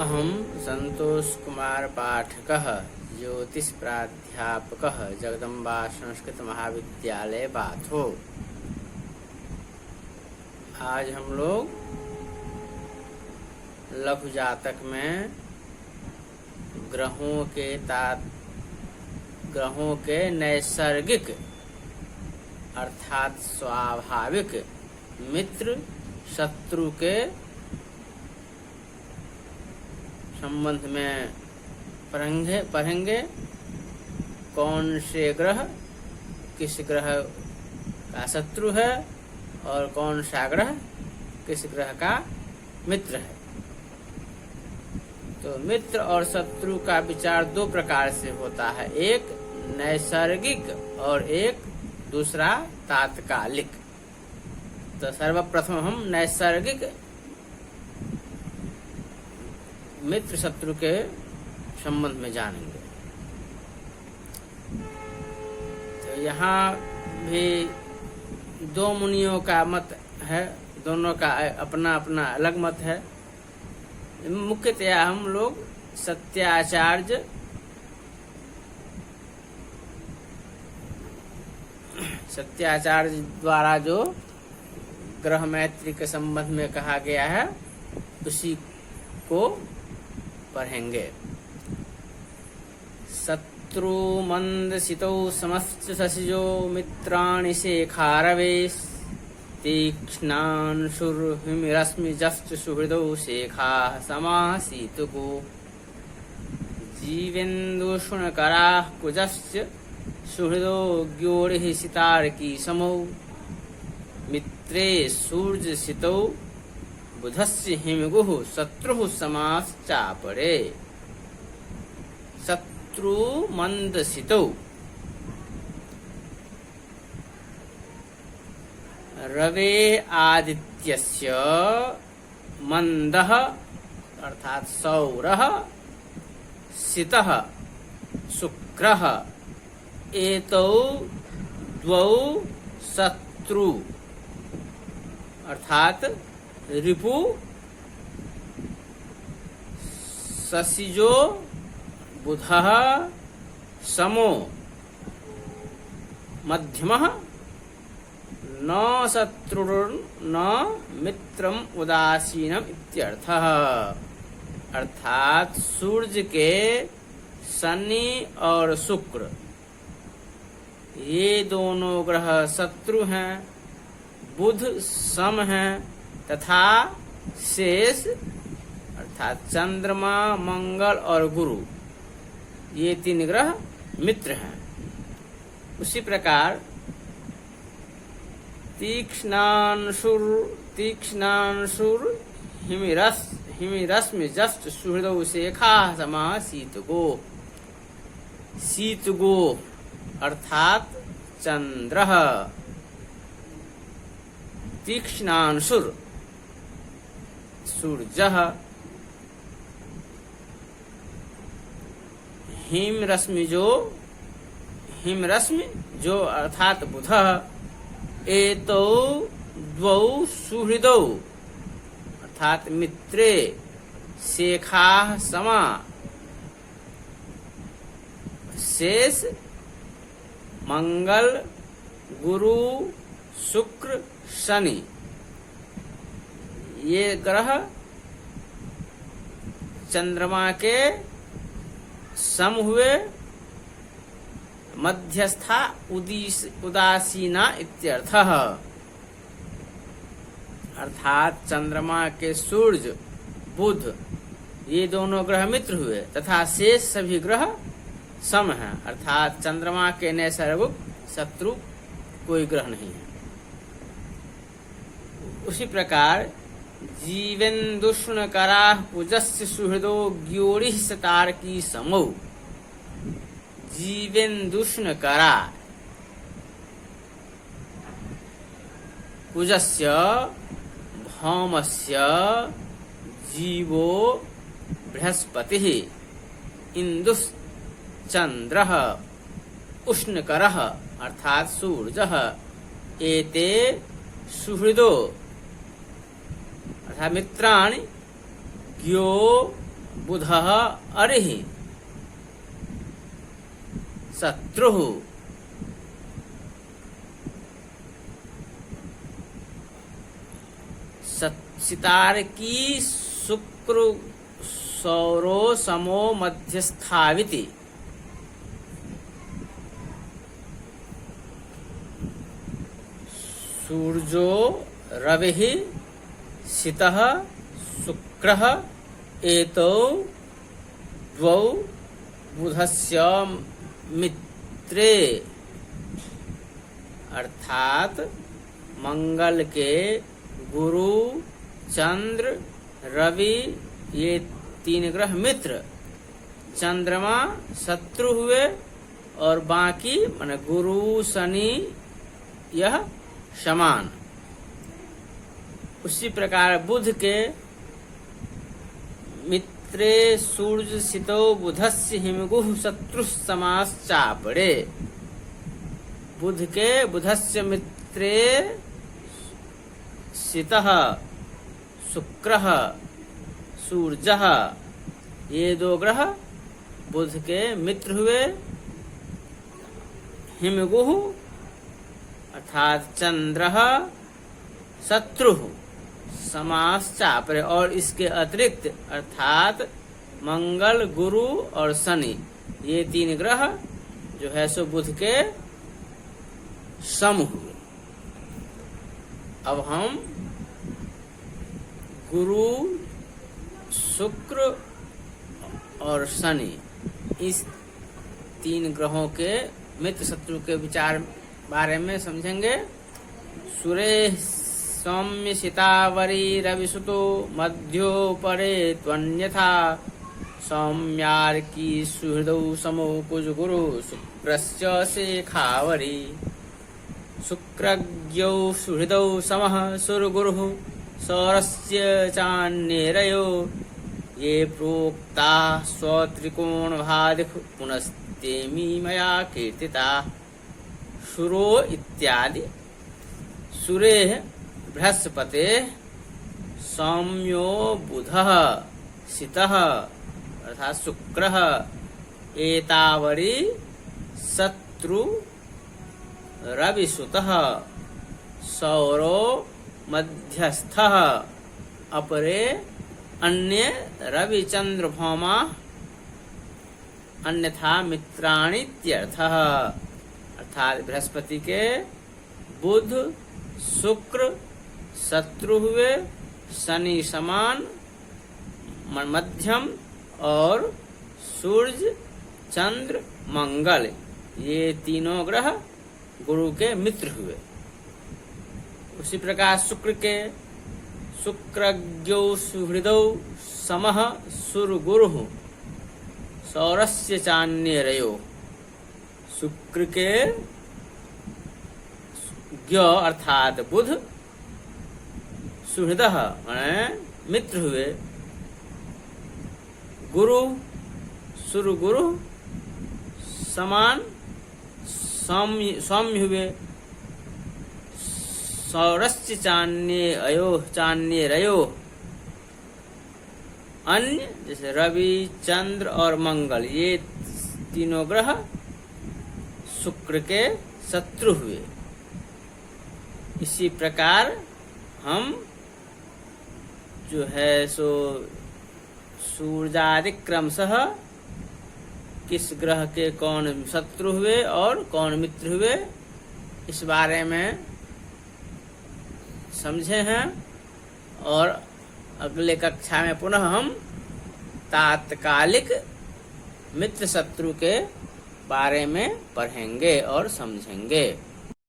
अहम संतोष कुमार पाठकः ज्योतिष प्राध्यापकः जगदम्बा संस्कृत महाविद्यालय बाथो। आज हम लोग लघु जातक में ग्रहों के नैसर्गिक अर्थात स्वाभाविक मित्र शत्रु के संबंध में पढ़ेंगे। कौन से ग्रह किस ग्रह का शत्रु है और कौन सा ग्रह किस ग्रह का मित्र है। तो मित्र और शत्रु का विचार दो प्रकार से होता है, एक नैसर्गिक और एक दूसरा तात्कालिक। तो सर्वप्रथम हम नैसर्गिक मित्र शत्रु के संबंध में जानेंगे। तो यहाँ भी दो मुनियों का मत है, दोनों का अपना अपना अलग मत है। मुख्यतया हम लोग सत्याचार्य द्वारा जो ग्रह मैत्री के संबंध में कहा गया है उसी को पढ़ेंगे। शत्रु मंदसितौ समस्त शशिजो मित्राणि शेखारवे तीक्ष्णांशुर्हिमिरश्मिजश्च सुहृदौ शेखा समासीतुको जीवेन्दुष्णकराः कुजश्च सुहृदो ज्ञोरिः सितारकी समौ मित्रे सूर्यसितौ बुधस्य हिमगुः शत्रुः समाश्चापरे। शत्रु मंदसितौ रवे आदित्यस्य मंदः अर्थात सौरः सितः शुक्रः एतौ द्वौ शत्रु अर्थात रिपु शशिजो बुधः समो मध्यमः न शत्रुर्न मित्रम उदासीनम इत्यर्थः। अर्थात सूर्य के शनि और शुक्र ये दोनों ग्रह शत्रु हैं, बुध सम हैं तथा शेष अर्थात चंद्रमा मंगल और गुरु ये तीन ग्रह मित्र हैं। उसी प्रकार तीक्ष्णांशुर हिमिरश्मिजश्च सुहृदौ शेखा समाः शीतगो अर्थात चंद्रः तीक्ष्णांशुर सूर्यः हिमरश्मि जो अर्थात बुधः एतौ द्वौ सुहृदौ अर्थात मित्रे शेखाः समा शेष मंगल गुरु शुक्र शनि ये ग्रह चंद्रमा के सम हुए, मध्यस्था उदासीना इत्यर्थः। अर्थात चंद्रमा के सूर्य बुध ये दोनों ग्रह मित्र हुए तथा शेष सभी ग्रह सम हैं, अर्थात चंद्रमा के नैसर्गिक शत्रु कोई ग्रह नहीं है। उसी प्रकार जीवेन्दुष्णकराः कुजस्य सुहृदो ज्ञोरिः सितारकी समौ। जीवेन्दुष्णकरा कुजस्य भौमस्य जीवो बृहस्पतिः इंदुश्चन्द्रः उष्णकरः अर्थात सूर्यः एते सुहृदो अर्थात मित्राणि ज्ञो बुधः अरिः शत्रुः सितारकी शुक्र सौरो समो मध्यस्थाविति। सूर्यो रविः सितः शुक्रः एतौ द्वौ बुधस्य मित्रे, अर्थात मंगल के गुरु चंद्र रवि ये तीन ग्रह मित्र, चंद्रमा शत्रु हुए और बाकी माने गुरु शनि यह समान। उसी प्रकार बुध के मित्रे सूर्य सितो बुधस्य हिमगुः शत्रु समाश्चापड़े। बुध के बुधस्य मित्रे सितः शुक्रः सूर्यः, ये दो ग्रह बुध के मित्र हुए। हिमगुः अर्थात चंद्रः शत्रु समाश्चापरे, और इसके अतिरिक्त अर्थात मंगल गुरु और शनि ये तीन ग्रह जो है सो बुध के सम हुए। अब हम गुरु शुक्र और शनि इस तीन ग्रहों के मित्र शत्रु के विचार बारे में समझेंगे। सूर्य सौम्य सितावरी रविसुतो मध्यो परे त्वन्यथा, सौम्यार्की सुहृदौ समो कुज गुरु शुक्रस्य शेखावरी। शुक्रज्ञौ सुहृदौ समः सुरगुरुः सौरस्य चान्येरयो, ये प्रोक्ता स्वत्रिकोणभादिः पुनस्तेमी मया कीर्तिता। सुरो इत्यादि। सुरे बृहस्पते सौम्यो बुधः सितः अर्थात शुक्रः एतावरी शत्रु रविसुतः सौरो मध्यस्थः अपरे अन्य रवि चंद्र भौमा अन्यथा मित्राणि इत्यर्थः। अर्थात बृहस्पति के बुध शुक्र शत्रु हुए, शनि समान मध्यम और सूर्य चंद्र मंगल ये तीनों ग्रह गुरु के मित्र हुए। उसी प्रकार शुक्र के शुक्रज्ञौ सुहृदौ समः सुरगुरुः सौरस्य चान्येरयो। शुक्र के ज्ञ अर्थात बुध सुहृदः मित्र हुए, गुरु सुरगुरु समान सौम्य हुए, सौरस्य चान्येरयो अन्य जैसे रवि चंद्र और मंगल ये तीनों ग्रह शुक्र के शत्रु हुए। इसी प्रकार हम जो है सो सूर्यादि क्रमशः किस ग्रह के कौन शत्रु हुए और कौन मित्र हुए इस बारे में समझे हैं, और अगले कक्षा में पुनः हम तात्कालिक मित्र शत्रु के बारे में पढ़ेंगे और समझेंगे।